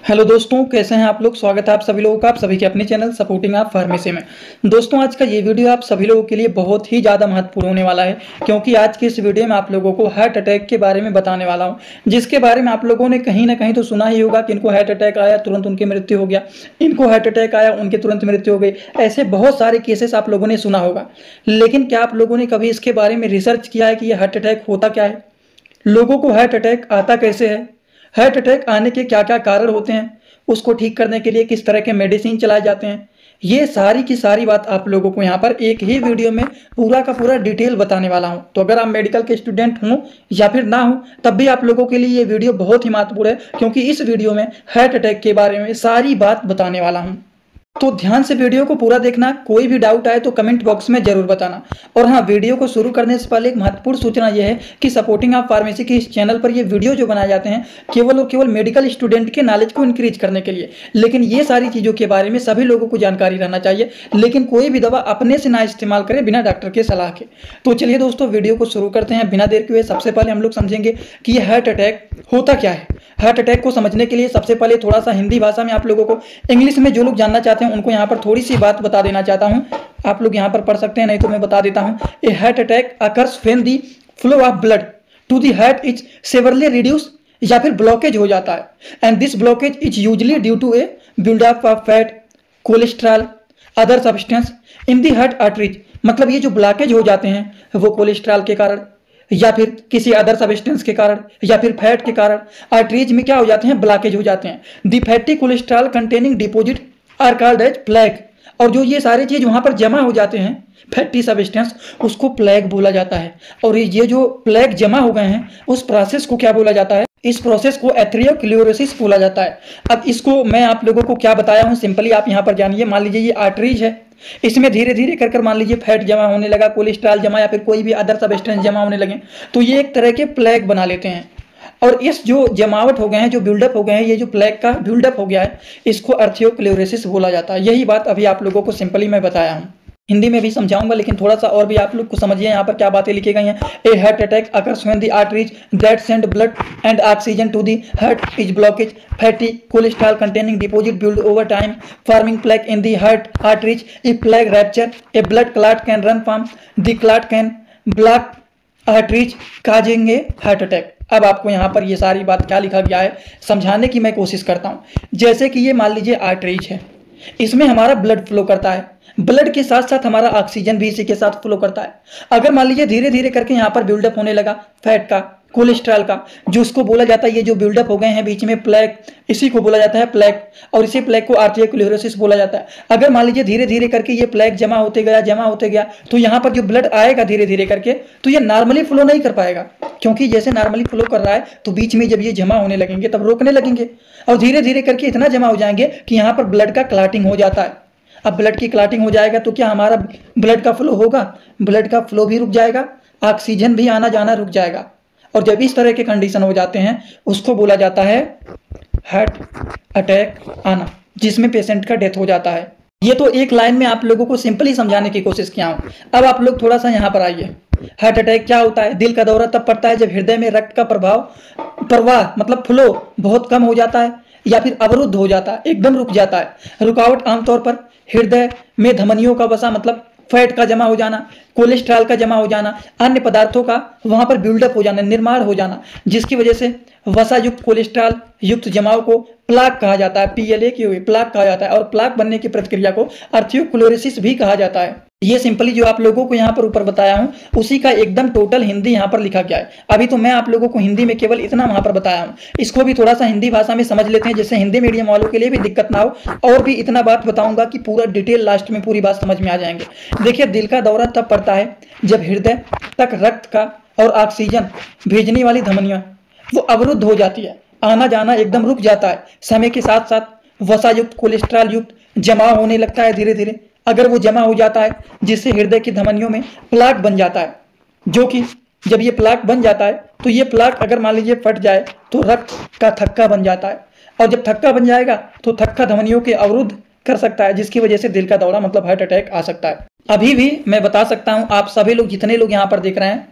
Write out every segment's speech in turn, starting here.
Hello दोस्तों, कैसे हैं आप लोग। स्वागत है आप सभी लोगों का आप सभी के अपने चैनल सपोर्टिंग आप फार्मेसी में। दोस्तों, आज का ये वीडियो आप सभी लोगों के लिए बहुत ही ज़्यादा महत्वपूर्ण होने वाला है, क्योंकि आज के इस वीडियो में आप लोगों को हार्ट अटैक के बारे में बताने वाला हूं, जिसके बारे में आप लोगों ने कहीं ना कहीं तो सुना ही होगा कि इनको हार्ट अटैक आया तुरंत उनकी मृत्यु हो गया, इनको हार्ट अटैक आया उनकी तुरंत मृत्यु हो गई। ऐसे बहुत सारे केसेस आप लोगों ने सुना होगा, लेकिन क्या आप लोगों ने कभी इसके बारे में रिसर्च किया है कि यह हार्ट अटैक होता क्या है, लोगों को हार्ट अटैक आता कैसे है, हार्ट अटैक आने के क्या क्या कारण होते हैं, उसको ठीक करने के लिए किस तरह के मेडिसिन चलाए जाते हैं। ये सारी की सारी बात आप लोगों को यहाँ पर एक ही वीडियो में पूरा का पूरा डिटेल बताने वाला हूँ। तो अगर आप मेडिकल के स्टूडेंट हों या फिर ना हो, तब भी आप लोगों के लिए ये वीडियो बहुत ही महत्वपूर्ण है, क्योंकि इस वीडियो में हार्ट अटैक के बारे में सारी बात बताने वाला हूँ। तो ध्यान से वीडियो को पूरा देखना, कोई भी डाउट आए तो कमेंट बॉक्स में जरूर बताना। और हाँ, वीडियो को शुरू करने से पहले एक महत्वपूर्ण सूचना यह है कि सपोर्टिंग आप फार्मेसी के इस चैनल पर ये वीडियो जो बनाए जाते हैं केवल और केवल मेडिकल स्टूडेंट के नॉलेज को इंक्रीज करने के लिए, लेकिन ये सारी चीज़ों के बारे में सभी लोगों को जानकारी रहना चाहिए। लेकिन कोई भी दवा अपने से ना इस्तेमाल करें बिना डॉक्टर के सलाह के। तो चलिए दोस्तों, वीडियो को शुरू करते हैं बिना देर के हुए। सबसे पहले हम लोग समझेंगे कि यह हार्ट अटैक होता क्या है। हार्ट अटैक को समझने के लिए सबसे पहले थोड़ा सा हिंदी भाषा में आप लोगों को, इंग्लिश में जो लोग जानना चाहते हैं उनको यहाँ पर थोड़ी सी बात बता देना चाहता हूँ। आप लोग यहाँ पर पढ़ सकते हैं, नहीं तो मैं बता देता हूँ। A heart attack occurs when the flow of blood to the heart is severely reduce, या फिर ब्लॉकेज हो जाता है। And this blockage is usually due to a buildup of fat, cholesterol, other substance in the heart arteries. मतलब ये जो blockage हो जाते हैं वो कोलेस्ट्रॉल के कारण, या फिर किसी अदर सब्सटेंस के कारण, या फिर फैट के कारण आर्टरीज में क्या हो जाते हैं, ब्लॉकेज हो जाते हैं। The fatty cholesterol containing deposit are called as plaque. और जो ये सारी चीज वहां पर जमा हो जाते हैं फैटी सब्सटेंस, उसको प्लेग बोला जाता है। और ये जो प्लेग जमा हो गए हैं उस प्रोसेस को क्या बोला जाता है, इस प्रोसेस को एथेरोस्क्लेरोसिस बोला जाता है। अब इसको मैं आप लोगों को क्या बताया हूं, सिंपली आप यहां पर जानिए। मान लीजिए ये आर्टरीज है, इसमें धीरे धीरे कर मान लीजिए फैट जमा होने लगा, कोलेस्ट्रॉल जमा, या फिर कोई भी अदर सब्सटेंस जमा होने लगे, तो ये एक तरह के प्लेग बना लेते हैं। और इस जो जमावट हो गए हैं, जो बिल्डअप हो गए हैं, ये जो प्लेग का बिल्डअप हो गया है, इसको एथेरोस्क्लेरोसिस बोला जाता है। यही बात अभी आप लोगों को सिंपली मैं बताया हूँ। हिंदी में भी समझाऊंगा, लेकिन थोड़ा सा और भी आप लोग को समझिए यहाँ पर क्या बातें लिखी गई हैं। A heart attack occurs when the arteries that send blood and oxygen to the heart is blockage, fatty cholesterol containing deposit build over time forming plaque in the heart arteries. If plaque rupture a blood clot can run from the clot can block arteries causing a heart attack. अब आपको यहाँ पर ये सारी बात क्या लिखा गया है समझाने की मैं कोशिश करता हूँ। जैसे कि ये मान लीजिए आर्टरीज है, इसमें हमारा ब्लड फ्लो करता है, ब्लड के साथ साथ हमारा ऑक्सीजन भी इसी के साथ फ्लो करता है। अगर मान लीजिए धीरे धीरे करके यहाँ पर बिल्डअप होने लगा फैट का, कोलेस्ट्रॉल का, जो उसको बोला जाता है, ये जो बिल्डअप हो गए हैं बीच में प्लेग, इसी को बोला जाता है प्लेग। और इसी प्लेग को एथेरोस्क्लेरोसिस बोला जाता है। अगर मान लीजिए धीरे धीरे करके ये प्लेग जमा होते गया, तो यहाँ पर जो ब्लड आएगा धीरे धीरे करके, तो ये नॉर्मली फ्लो नहीं कर पाएगा, क्योंकि जैसे नॉर्मली फ्लो कर रहा है तो बीच में जब ये जमा होने लगेंगे तब रोकने लगेंगे, और धीरे धीरे करके इतना जमा हो जाएंगे कि यहाँ पर ब्लड का क्लॉटिंग हो जाता है। अब ब्लड की क्लॉटिंग हो जाएगा तो क्या हमारा ब्लड का फ्लो होगा, ब्लड का फ्लो भी रुक जाएगा, ऑक्सीजन भी आना जाना रुक जाएगा। और जब इस तरह के कंडीशन हो जाते हैं उसको बोला जाता है हार्ट अटैक आना, जिसमें पेशेंट का डेथ हो जाता है। ये तो एक लाइन में आप लोगों को सिंपली समझाने की कोशिश किया हूं। अब आप लोग थोड़ा सा यहाँ पर आइए। हार्ट अटैक क्या होता है, दिल का दौरा तब पड़ता है जब हृदय में रक्त का प्रवाह मतलब फ्लो बहुत कम हो जाता है, या फिर अवरुद्ध हो जाता है, एकदम रुक जाता है। रुकावट आमतौर पर हृदय में धमनियों का वसा मतलब फैट का जमा हो जाना, कोलेस्ट्रॉल का जमा हो जाना, अन्य पदार्थों का वहां पर बिल्डअप हो जाना, निर्माण हो जाना, जिसकी वजह से वसा युक्त कोलेस्ट्रॉल युक्त जमाव को प्लाक कहा जाता है, PLA की हुई प्लाक कहा जाता है। और प्लाक बनने की प्रक्रिया को एथेरोस्क्लेरोसिस भी कहा जाता है। ये सिंपली जो आप लोगों को यहाँ पर ऊपर बताया हूँ उसी का एकदम टोटल हिंदी यहाँ पर लिखा गया है। अभी तो मैं आप लोगों को हिंदी में केवल इतना वहां पर बताया हूँ, इसको भी थोड़ा सा हिंदी भाषा में समझ लेते हैं, जिससे हिंदी मीडियम वालों के लिए भी दिक्कत ना हो। और भी इतना बात बताऊंगा कि पूरा डिटेल लास्ट में पूरी बात समझ में आ जाएंगे। देखिए, दिल का दौरा तब पड़ता है जब हृदय तक रक्त का और ऑक्सीजन भेजने वाली धमनियां वो अवरुद्ध हो जाती है, आना जाना एकदम रुक जाता है। समय के साथ साथ वसायुक्त कोलेस्ट्रॉल युक्त जमा होने लगता है धीरे धीरे। अगर वो जमा हो जाता है जिससे हृदय की धमनियों में प्लाक बन जाता है, जो कि जब ये प्लाक बन जाता है तो ये प्लाक अगर मान लीजिए फट जाए तो रक्त का थक्का बन जाता है। और जब थक्का बन जाएगा तो थक्का धमनियों के अवरुद्ध कर सकता है, जिसकी वजह से दिल का दौरा मतलब हार्ट अटैक आ सकता है। अभी भी मैं बता सकता हूं, आप सभी लोग जितने लोग यहाँ पर देख रहे हैं,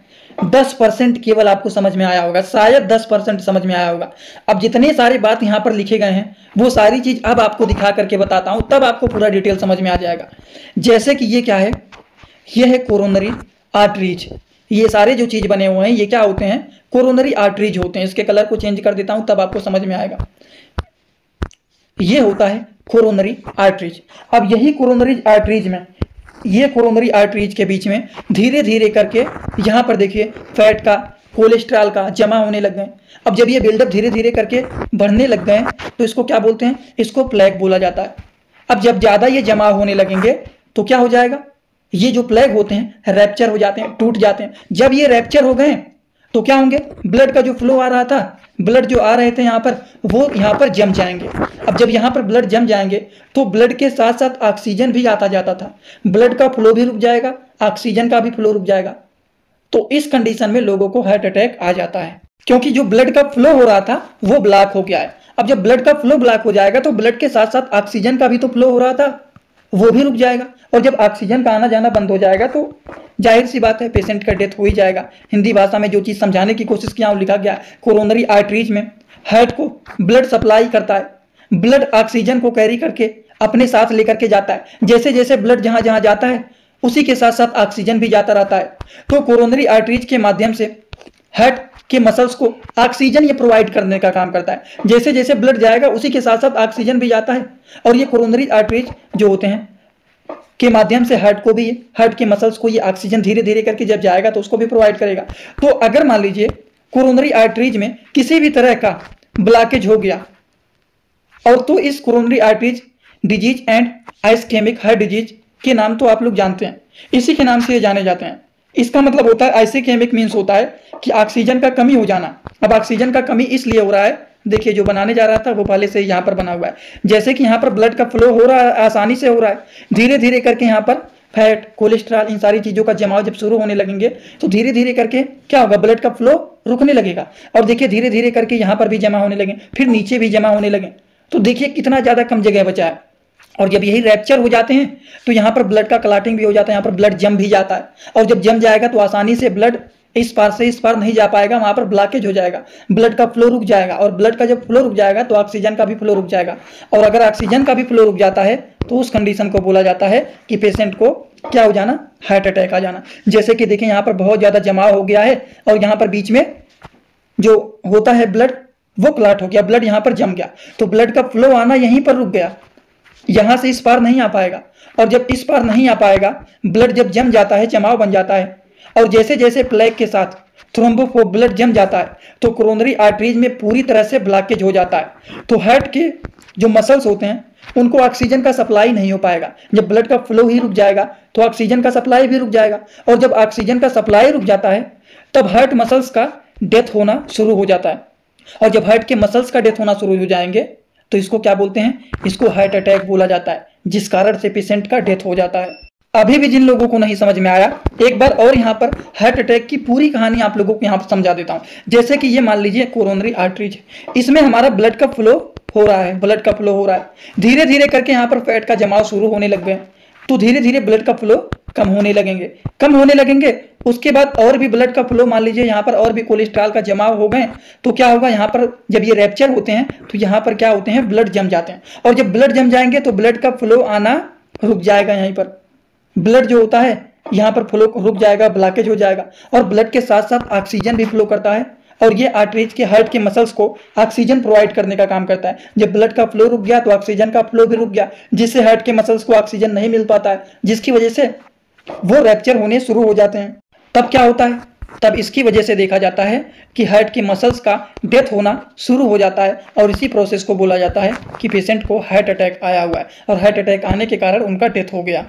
10% केवल आपको समझ में आया होगा, शायद 10% समझ में आया होगा। अब जितने सारे बात यहाँ पर लिखे गए हैं वो सारी चीज अब आपको दिखा करके बताता हूं, तब आपको पूरा डिटेल समझ में आ जाएगा। जैसे कि ये क्या है, ये है कोरोनरी आर्टरीज। ये सारे जो चीज बने हुए हैं ये क्या होते हैं, कोरोनरी आर्टरीज होते हैं। इसके कलर को चेंज कर देता हूं तब आपको समझ में आएगा। ये होता है कोरोनरी आर्टरीज। अब यही कोरोनरी आर्टरीज में, ये कोरोनरी आर्टरीज के बीच में धीरे धीरे करके यहाँ पर देखिए फैट का, कोलेस्ट्रॉल का जमा होने लग गए। अब जब ये बिल्डअप धीरे धीरे करके बढ़ने लग गए तो इसको क्या बोलते हैं, इसको प्लेग बोला जाता है। अब जब ज्यादा ये जमा होने लगेंगे तो क्या हो जाएगा, ये जो प्लेग होते हैं रैप्चर हो जाते हैं, टूट जाते हैं। जब ये रैप्चर हो गए तो क्या होंगे, ब्लड का जो फ्लो आ रहा था, ब्लड जो आ रहे थे यहाँ पर, वो यहाँ पर जम जाएंगे। अब जब यहाँ पर ब्लड जम जाएंगे तो ब्लड के साथ साथ ऑक्सीजन भी आता जाता था, ब्लड का फ्लो भी रुक जाएगा, ऑक्सीजन का भी फ्लो रुक जाएगा। तो इस कंडीशन में लोगों को हार्ट अटैक आ जाता है, क्योंकि जो ब्लड का फ्लो हो रहा था वो ब्लॉक हो गया है। अब जब ब्लड का फ्लो ब्लॉक हो जाएगा तो ब्लड के साथ साथ ऑक्सीजन का भी तो फ्लो हो रहा था, वो भी रुक जाएगा। और जब ऑक्सीजन का आना जाना बंद हो जाएगा तो जाहिर सी बात है पेशेंट का डेथ हो ही जाएगा। हिंदी भाषा में जो चीज समझाने की कोशिश किया लिखा गया, कोरोनरी आर्टरीज में हार्ट को ब्लड सप्लाई करता है, ब्लड ऑक्सीजन को कैरी करके अपने साथ लेकर के जाता है। जैसे जैसे ब्लड जहां जहां जाता है उसी के साथ साथ ऑक्सीजन भी जाता रहता है। तो कोरोनरी आर्टरीज के माध्यम से हार्ट के मसल्स को ऑक्सीजन ये प्रोवाइड करने का काम करता है। जैसे जैसे ब्लड जाएगा उसी के साथ साथ ऑक्सीजन भी जाता है, और ये कोरोनरी आर्टरीज जो होते हैं के माध्यम से हार्ट को भी, हार्ट के मसल्स को ये ऑक्सीजन धीरे धीरे करके जब जाएगा तो उसको भी प्रोवाइड करेगा। तो अगर मान लीजिए कोरोनरी आर्टरीज में किसी भी तरह का ब्लॉकेज हो गया, और तो इस coronary arteries disease and ischemic heart disease के नाम तो आप लोग जानते हैं, इसी के नाम से ये जाने जाते हैं। इसका मतलब होता है आइस्केमिक मीन्स होता है कि ऑक्सीजन का कमी हो जाना। अब ऑक्सीजन का कमी इसलिए हो रहा है, देखिए जो बनाने जा रहा था वो पहले से यहाँ पर बना हुआ है। जैसे कि यहाँ पर ब्लड का फ्लो हो रहा है, आसानी से हो रहा है, धीरे धीरे करके यहाँ पर फैट, कोलेस्ट्रॉल, इन सारी चीजों का जमाव जब शुरू होने लगेंगे तो धीरे धीरे करके क्या होगा, ब्लड का फ्लो रुकने लगेगा। और देखिए धीरे धीरे करके यहाँ पर भी जमा होने लगे, फिर नीचे भी जमा होने लगे। तो देखिए कितना ज्यादा कम जगह बचा है। और जब यही रैप्चर हो जाते हैं तो यहाँ पर ब्लड का क्लॉटिंग भी हो जाता है, यहाँ पर ब्लड जम भी जाता है। और जब जम जाएगा तो आसानी से ब्लड इस पार से इस पार नहीं जा पाएगा, वहां पर ब्लॉकेज हो जाएगा, ब्लड का फ्लो रुक जाएगा। और ब्लड का जब फ्लो रुक जाएगा तो ऑक्सीजन का भी फ्लो रुक जाएगा। और अगर ऑक्सीजन का भी फ्लो रुक जाता है तो उस कंडीशन को बोला जाता है कि पेशेंट को क्या हो जाना, हार्ट अटैक आ जाना। जैसे कि देखें यहाँ पर बहुत ज्यादा जमाव हो गया है और यहाँ पर बीच में जो होता है ब्लड वो क्लॉट हो गया, ब्लड यहाँ पर जम गया, तो ब्लड का फ्लो आना यहीं पर रुक गया, यहां से इस पार नहीं आ पाएगा। और जब इस पार नहीं आ पाएगा, ब्लड जब जम जाता है, जमाव बन जाता है, और जैसे जैसे प्लेग के साथ थ्रोम्बो ब्लड जम जाता है तो कोरोनरी आर्टरीज में पूरी तरह से ब्लॉकेज हो जाता है। तो हार्ट के जो मसल्स होते हैं उनको ऑक्सीजन का सप्लाई नहीं हो पाएगा। जब ब्लड का फ्लो ही रुक जाएगा तो ऑक्सीजन का सप्लाई भी रुक जाएगा, और जब ऑक्सीजन का सप्लाई रुक जाता है तब हार्ट मसल्स का डेथ होना शुरू हो जाता है। और जब हार्ट के मसल्स का डेथ होना शुरू हो जाएंगे तो इसको क्या बोलते हैं, इसको हार्ट अटैक बोला जाता है, जिस कारण से पेशेंट का डेथ हो जाता है। अभी भी जिन लोगों को नहीं समझ में आया, एक बार और यहाँ पर हार्ट अटैक की पूरी कहानी आप लोगों को यहाँ पर समझा देता हूँ। जैसे कि ये मान लीजिए कोरोनरी आर्टरीज, इसमें हमारा ब्लड का फ्लो हो रहा है, ब्लड का फ्लो हो रहा है, धीरे धीरे करके यहाँ पर फैट का जमाव शुरू होने लग गए, तो धीरे धीरे ब्लड का फ्लो कम होने लगेंगे। उसके बाद और भी ब्लड का फ्लो, मान लीजिए यहाँ पर और भी कोलेस्ट्रॉल का जमाव हो गए, तो क्या होगा, यहाँ पर जब ये रैप्चर होते हैं तो यहाँ पर क्या होते हैं, ब्लड जम जाते हैं। और जब ब्लड जम जाएंगे तो ब्लड का फ्लो आना रुक जाएगा, यहीं पर ब्लड जो होता है यहाँ पर फ्लो रुक जाएगा, ब्लॉकेज हो जाएगा। और ब्लड के साथ साथ ऑक्सीजन भी फ्लो करता है, और ये आर्टरीज के हार्ट के मसल्स को ऑक्सीजन प्रोवाइड करने का काम करता है। जब ब्लड का फ्लो रुक गया तो ऑक्सीजन का फ्लो भी रुक गया, जिससे हार्ट के मसल्स को ऑक्सीजन नहीं मिल पाता है, जिसकी वजह से वो रैप्चर होने शुरू हो जाते हैं। तब क्या होता है, तब इसकी वजह से देखा जाता है कि हार्ट के मसल्स का डेथ होना शुरू हो जाता है, और इसी प्रोसेस को बोला जाता है कि पेशेंट को हार्ट अटैक आया हुआ है, और हार्ट अटैक आने के कारण उनका डेथ हो गया।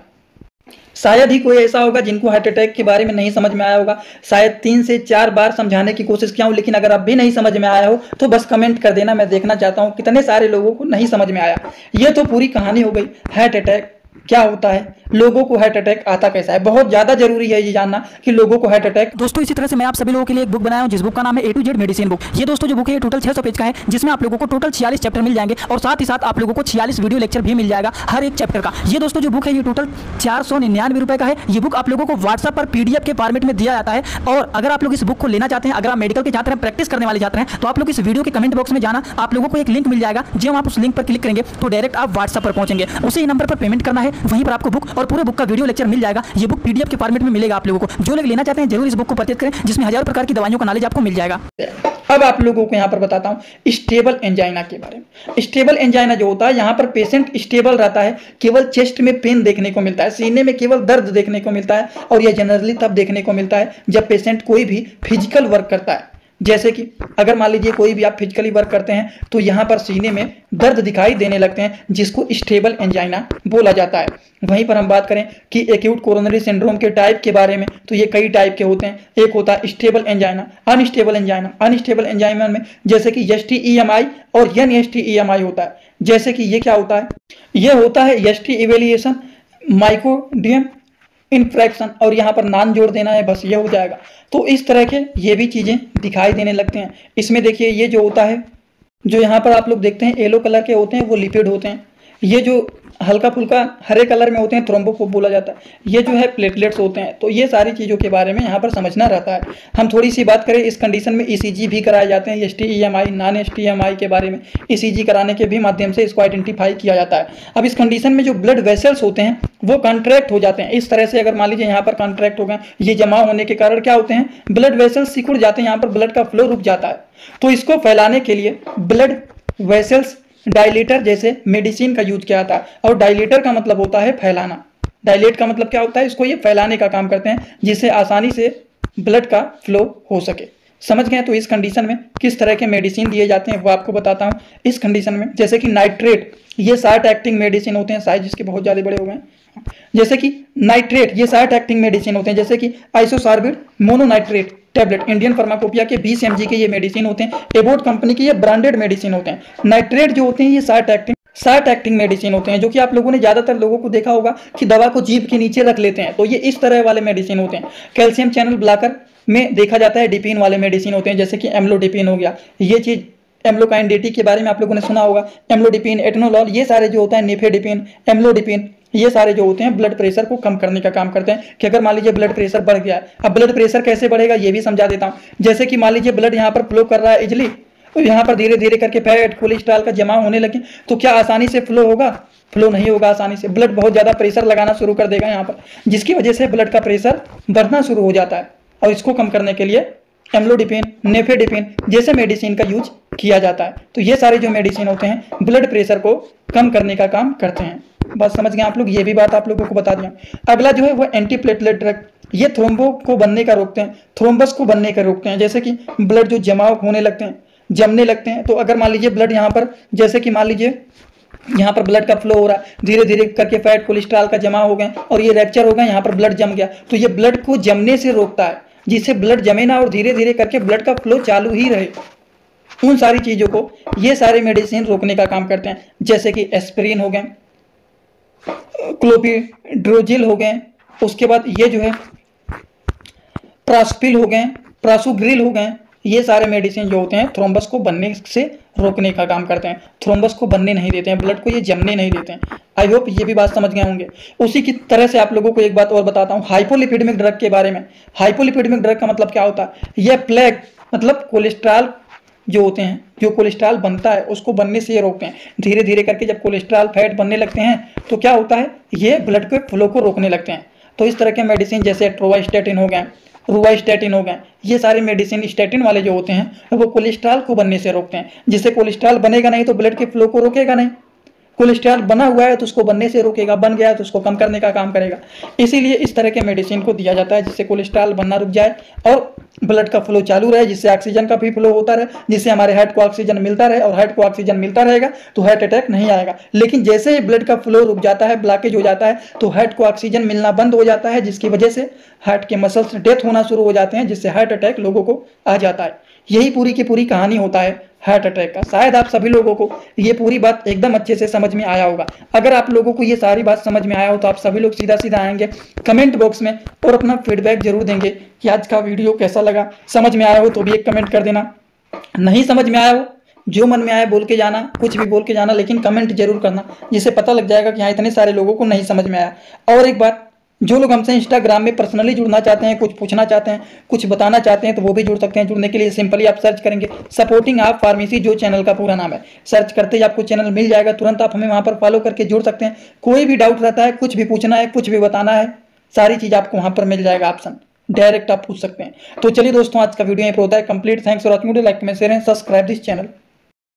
शायद ही कोई ऐसा होगा जिनको हार्ट अटैक के बारे में नहीं समझ में आया होगा। शायद 3 से 4 बार समझाने की कोशिश किया हूं, लेकिन अगर अब भी नहीं समझ में आया हो तो बस कमेंट कर देना, मैं देखना चाहता हूं कितने सारे लोगों को नहीं समझ में आया। ये तो पूरी कहानी हो गई हार्ट अटैक क्या होता है, लोगों को हार्ट अटैक आता कैसा है। बहुत ज़्यादा जरूरी है ये जानना कि लोगों को हार्ट अटैक। दोस्तों इसी तरह से मैं आप सभी लोगों के लिए एक बुक बनाया हूं जिस बुक का नाम है A to Z medicine book. ये दोस्तों जो बुक है ये टोटल 600 पेज का है, जिसमें आप लोगों को टोटल 46 चैप्टर मिल जाएंगे और साथ ही साथ आप लोगों को 46 वीडियो लेक्चर भी मिल जाएगा हर एक चैप्टर का। ये दोस्तों जो बुक है ये टोटल 499 रुपए का है। ये बुक आप लोगों को व्हाट्सएप पर PDF के फॉर्मेट में दिया जाता है। और अगर आप लोग इस बुक को लेना चाहते हैं, अगर आप मेडिकल के छात्र हैं, प्रैक्टिस करने वाले छात्र हैं, तो आप लोग इस वीडियो के कमेंट बॉक्स में जाना, आप लोगों को एक लिंक मिल जाएगा। जब आप उस लिंक पर क्लिक करेंगे तो डायरेक्ट आप व्हाट्सएप पर पहुंचेंगे, उसी नंबर पर पेमेंट करना है, वहीं पर आपको बुक और पूरे बुक का वीडियो लेक्चर मिल जाएगा। ये बुक PDF के फॉर्मेट में मिलेगा आप लोगों को। जो लोग लेना चाहते हैं जरूर इस बुक को परचेज करें, जिसमें हजारों प्रकार की दवाइयों का नॉलेज आपको मिल जाएगा। अब आप लोगों को यहाँ पर बताता हूँ स्टेबल एंजाइना के बारे में। स्टेबल एंजाइना जो होता है, यहाँ पर पेशेंट स्टेबल रहता है, केवल चेस्ट में पेन देखने को मिलता है, सीने में केवल दर्द देखने को मिलता है। और यह जनरली तब देखने को मिलता है जब पेशेंट कोई भी फिजिकल वर्क करता है। जैसे कि अगर मान लीजिए कोई भी आप फिजिकली वर्क करते हैं तो यहाँ पर सीने में दर्द दिखाई देने लगते हैं, जिसको स्टेबल एंजाइना बोला जाता है। वहीं पर हम बात करें कि एक्यूट कोरोनरी सिंड्रोम के टाइप के बारे में, तो ये कई टाइप के होते हैं। एक होता है stable angina, unstable angina. Unstable angina में जैसे कि STEMI और NSTEMI होता है। जैसे कि ये क्या होता है, ये होता है ST इवेल्युएशन माइक्रोडियम इन्फ्रैक्शन, और यहाँ पर नाम जोड़ देना है, बस ये हो जाएगा। तो इस तरह के ये भी चीज़ें दिखाई देने लगते हैं। इसमें देखिए ये जो होता है, जो यहाँ पर आप लोग देखते हैं येलो कलर के होते हैं वो लिपिड होते हैं। ये जो हल्का फुल्का हरे कलर में होते हैं थ्रोम्बो बोला जाता है, ये जो है प्लेटलेट्स होते हैं। तो ये सारी चीज़ों के बारे में यहाँ पर समझना रहता है। हम थोड़ी सी बात करें, इस कंडीशन में ECG भी कराए जाते हैं। STEMI नॉन STEMI के बारे में ECG कराने के भी माध्यम से इसको आइडेंटिफाई किया जाता है। अब इस कंडीशन में जो ब्लड वेसल्स होते हैं वो कॉन्ट्रैक्ट हो जाते हैं। इस तरह से अगर मान लीजिए यहाँ पर कॉन्ट्रैक्ट हो गए, ये जमा होने के कारण क्या होते हैं, ब्लड वेसल्स सिकुड़ जाते हैं, यहाँ पर ब्लड का फ्लो रुक जाता है। तो इसको फैलाने के लिए ब्लड वेसल्स डायलेटर जैसे मेडिसिन का यूज किया जाता है। और डायलेटर का मतलब होता है फैलाना। डायलेट का मतलब क्या होता है, इसको ये फैलाने का काम करते हैं, जिससे आसानी से ब्लड का फ्लो हो सके। समझ गए। तो इस कंडीशन में किस तरह के मेडिसिन दिए जाते हैं वो आपको बताता हूँ। इस कंडीशन में जैसे कि नाइट्रेट, ये शार्ट एक्टिंग मेडिसिन होते हैं, साइज इसके बहुत ज़्यादा बड़े हो गए। जैसे कि नाइट्रेट, ये शार्ट एक्टिंग मेडिसिन होते हैं। जैसे कि आइसोसार्बिड मोनोनाइट्रेट टैबलेट, इंडियन फार्माकोपिया के 20 mg के ये मेडिसिन होते हैं। एबोट कंपनी की ये ब्रांडेड मेडिसिन होते हैं। नाइट्रेट जो होते हैं ये शार्ट एक्टिंग मेडिसिन होते हैं, जो कि आप लोगों ने ज़्यादातर लोगों को देखा होगा कि दवा को जीभ के नीचे रख लेते हैं, तो ये इस तरह वाले मेडिसिन होते हैं। कैल्शियम चैनल ब्लॉकर में देखा जाता है डिपिन वाले मेडिसिन होते हैं, जैसे कि एम्लोडिपिन हो गया। ये चीज़ एम्लोकाइन DT के बारे में आप लोगों ने सुना होगा। एम्लोडिपिन, एटनोलॉल, ये सारे जो होता है, निफेडिपिन, एम्लोडिपिन, ये सारे जो होते हैं ब्लड प्रेशर को कम करने का काम करते हैं। कि अगर मान लीजिए ब्लड प्रेशर बढ़ गया है, अब ब्लड प्रेशर कैसे बढ़ेगा ये भी समझा देता हूँ। जैसे कि मान लीजिए ब्लड यहाँ पर फ्लो कर रहा है इजली, तो यहाँ पर धीरे धीरे करके फैट कोलेस्ट्रॉल का जमा होने लगे, तो क्या आसानी से फ्लो होगा? फ्लो नहीं होगा आसानी से। ब्लड बहुत ज़्यादा प्रेशर लगाना शुरू कर देगा यहाँ पर, जिसकी वजह से ब्लड का प्रेशर बढ़ना शुरू हो जाता है। और इसको कम करने के लिए एम्लोडिपिन, नेफेडिपिन जैसे मेडिसिन का यूज किया जाता है। तो ये सारे जो मेडिसिन होते हैं ब्लड प्रेशर को कम करने का काम करते हैं। बात समझ गए आप लोग, ये भी बात आप लोगों को बता दिया। अगला जो है वो एंटीप्लेटलेट ड्रग, ये थ्रोम्बो को बनने का रोकते हैं, थ्रोम्बस को बनने का रोकते हैं। जैसे कि ब्लड जो जमाव होने लगते हैं, जमने लगते हैं, तो अगर मान लीजिए ब्लड यहाँ पर, जैसे कि मान लीजिए यहाँ पर ब्लड का फ्लो हो रहा है, धीरे धीरे करके फैट कोलेस्ट्रॉल का जमा हो गए और ये रैप्चर हो गया, यहाँ पर ब्लड जम गया, तो ये ब्लड को जमने से रोकता है, जिससे ब्लड जमे ना और धीरे धीरे करके ब्लड का फ्लो चालू ही रहे। उन सारी चीज़ों को ये सारे मेडिसिन रोकने का काम करते हैं। जैसे कि एस्पिरिन हो गए, क्लोपिड्रोजिल हो गए, उसके बाद ये जो है प्रासपिल हो गए, प्रासुग्रिल हो गए, ये सारे मेडिसिन जो होते हैं थ्रोम्बस को बनने से रोकने का काम करते हैं। थ्रोम्बस को बनने नहीं देते हैं, ब्लड को ये जमने नहीं देते हैं। आई होप ये भी बात समझ गए होंगे। उसी की तरह से आप लोगों को एक बात और बताता हूँ हाइपोलिपिडेमिक ड्रग के बारे में। हाइपोलिपिडेमिक ड्रग का मतलब क्या होता है? यह प्लेग मतलब कोलेस्ट्रॉल जो होते हैं, जो कोलेस्ट्रॉल बनता है उसको बनने से ये रोकते हैं। धीरे धीरे करके जब कोलेस्ट्रॉल फैट बनने लगते हैं तो क्या होता है, ये ब्लड के फ्लो को रोकने लगते हैं। तो इस तरह के मेडिसिन जैसे ट्रोवास्टैटिन हो गए, रुवास्टैटिन हो गए, ये सारे मेडिसिन स्टैटिन वाले जो होते हैं वो कोलेस्ट्रॉल को बनने से रोकते हैं। जिससे कोलेस्ट्रॉल बनेगा नहीं तो ब्लड के फ्लो को रोकेगा नहीं। कोलेस्ट्रॉल बना हुआ है तो उसको बनने से रोकेगा, बन गया तो उसको कम करने का काम करेगा। इसीलिए इस तरह के मेडिसिन को दिया जाता है, जिससे कोलेस्ट्रॉल बनना रुक जाए और ब्लड का फ्लो चालू रहे, जिससे ऑक्सीजन का भी फ्लो होता रहे, जिससे हमारे हार्ट को ऑक्सीजन मिलता रहे। और हार्ट को ऑक्सीजन मिलता रहेगा तो हार्ट अटैक नहीं आएगा। लेकिन जैसे ही ब्लड का फ्लो रुक जाता है, ब्लॉकेज हो जाता है, तो हार्ट को ऑक्सीजन मिलना बंद हो जाता है, जिसकी वजह से हार्ट के मसल्स डेथ होना शुरू हो जाते हैं, जिससे हार्ट अटैक लोगों को आ जाता है। यही पूरी की पूरी कहानी होता है हार्ट अटैक का। शायद आप सभी लोगों को ये पूरी बात एकदम अच्छे से समझ में आया होगा। अगर आप लोगों को ये सारी बात समझ में आया हो तो आप सभी लोग सीधा सीधा आएंगे कमेंट बॉक्स में और अपना फीडबैक जरूर देंगे कि आज का वीडियो कैसा लगा। समझ में आया हो तो भी एक कमेंट कर देना, नहीं समझ में आया हो जो मन में आए बोल के जाना, कुछ भी बोल के जाना, लेकिन कमेंट जरूर करना, जिससे पता लग जाएगा कि हाँ इतने सारे लोगों को नहीं समझ में आया। और एक बात, जो लोग हमसे इंस्टाग्राम में पर्सनली जुड़ना चाहते हैं, कुछ पूछना चाहते हैं, कुछ बताना चाहते हैं, तो वो भी जुड़ सकते हैं। जुड़ने के लिए सिंपली आप सर्च करेंगे सपोर्टिंग आप फार्मेसी, जो चैनल का पूरा नाम है। सर्च करते ही आपको चैनल मिल जाएगा, तुरंत आप हमें वहां पर फॉलो करके जुड़ सकते हैं। कोई भी डाउट रहता है, कुछ भी पूछना है, कुछ भी बताना है, सारी चीज आपको वहां पर मिल जाएगा ऑप्शन, डायरेक्ट आप पूछ सकते हैं। तो चलिए दोस्तों, आज का वीडियो यहीं पर होता है complete. Thanks for watching, like comment share and subscribe this channel.